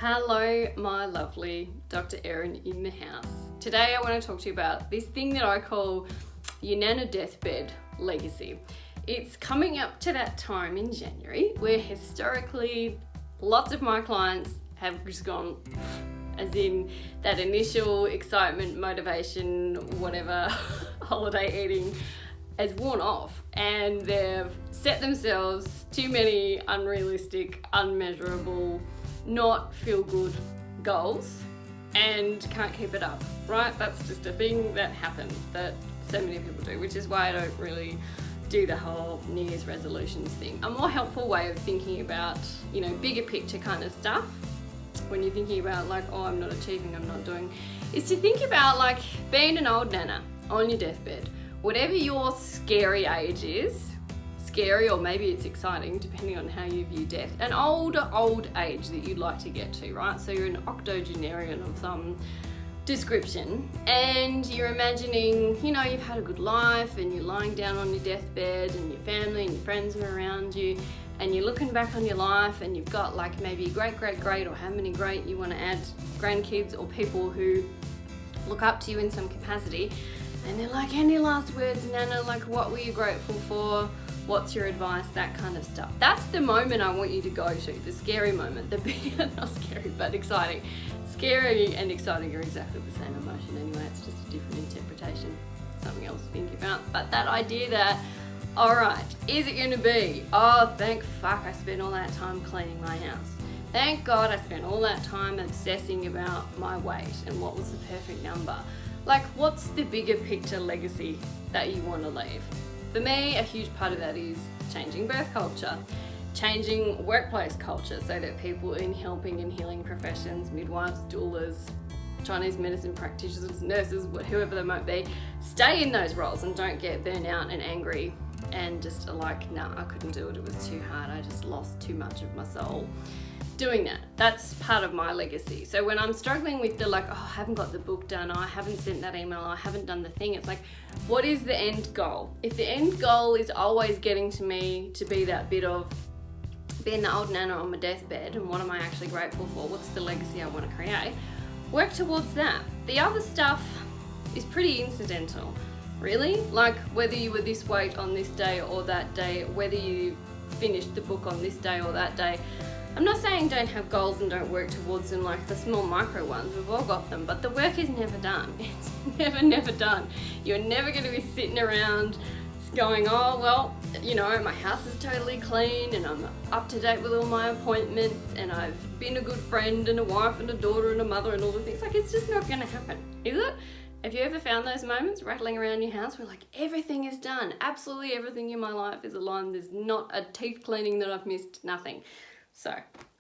Hello, my lovely Dr. Erin in the house. Today I want to talk to you about this thing that I call your Nana deathbed legacy. It's coming up to that time in January where historically lots of my clients have just gone, as in that initial excitement, motivation, whatever, holiday eating has worn off, and they've set themselves too many unrealistic, unmeasurable, not feel good goals and can't keep it up, right? That's just a thing that happens that so many people do, which is why I don't really do the whole New Year's resolutions thing. A more helpful way of thinking about, bigger picture kind of stuff when you're thinking about like, oh, I'm not achieving, I'm not doing, is to think about like being an old nana on your deathbed. Whatever your scary age is, scary or maybe it's exciting depending on how you view death, an old age that you'd like to get to, right? So you're an octogenarian of some description and you're imagining, you've had a good life and you're lying down on your deathbed and your family and your friends are around you and you're looking back on your life and you've got like maybe great or how many great you want to add grandkids or people who look up to you in some capacity, and they're like, any last words, Nana? Like, what were you grateful for? What's your advice? That kind of stuff. That's the moment I want you to go to, the scary moment, the big, not scary, but exciting. Scary and exciting are exactly the same emotion anyway, it's just a different interpretation, something else to think about. But that idea that, all right, is it gonna be, oh, thank fuck I spent all that time cleaning my house. Thank God I spent all that time obsessing about my weight and what was the perfect number. Like, what's the bigger picture legacy that you want to leave? For me, a huge part of that is changing birth culture, changing workplace culture so that people in helping and healing professions, midwives, doulas, Chinese medicine practitioners, nurses, whoever they might be, stay in those roles and don't get burnt out and angry and just are like, nah, I couldn't do it, it was too hard, I just lost too much of my soul doing that. That's part of my legacy. So when I'm struggling with the like, oh, I haven't got the book done, oh, I haven't sent that email, I haven't done the thing, it's like, what is the end goal? If the end goal is always getting to me to be that bit of being the old nana on my deathbed and what am I actually grateful for, what's the legacy I want to create, work towards that. The other stuff is pretty incidental, really. Like whether you were this weight on this day or that day, whether you finished the book on this day or that day. I'm not saying don't have goals and don't work towards them, like the small micro ones, we've all got them, but the work is never done. It's never done. You're never going to be sitting around going, oh, well, my house is totally clean and I'm up to date with all my appointments and I've been a good friend and a wife and a daughter and a mother and all the things. Like, it's just not going to happen, is it? Have you ever found those moments rattling around your house where like everything is done, absolutely everything in my life is aligned, there's not a teeth cleaning that I've missed, nothing. So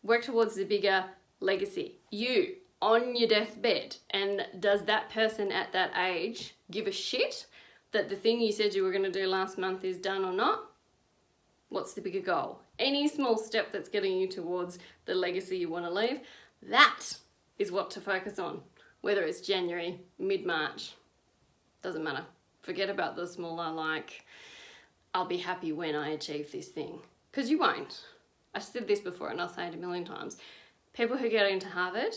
work towards the bigger legacy. You on your deathbed, and does that person at that age give a shit that the thing you said you were going to do last month is done or not? What's the bigger goal? Any small step that's getting you towards the legacy you want to leave, that is what to focus on. Whether it's January, mid-March, doesn't matter. Forget about the smaller, like, I'll be happy when I achieve this thing. Because you won't. I've said this before and I'll say it a million times. People who get into Harvard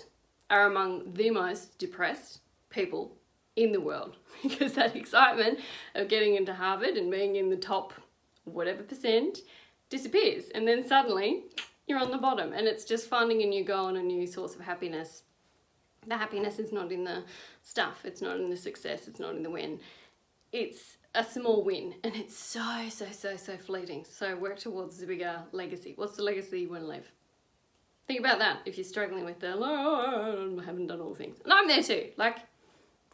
are among the most depressed people in the world because that excitement of getting into Harvard and being in the top whatever percent disappears, and then suddenly you're on the bottom and it's just finding a new goal and a new source of happiness. The happiness is not in the stuff, it's not in the success, it's not in the win. It's a small win and it's so fleeting. So work towards the bigger legacy. What's the legacy you want to leave? Think about that if you're struggling with the, I haven't done all the things. And I'm there too, like,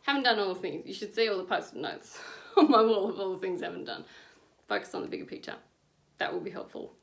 haven't done all the things. You should see all the post-it notes on my wall of all the things I haven't done. Focus on the bigger picture. That will be helpful.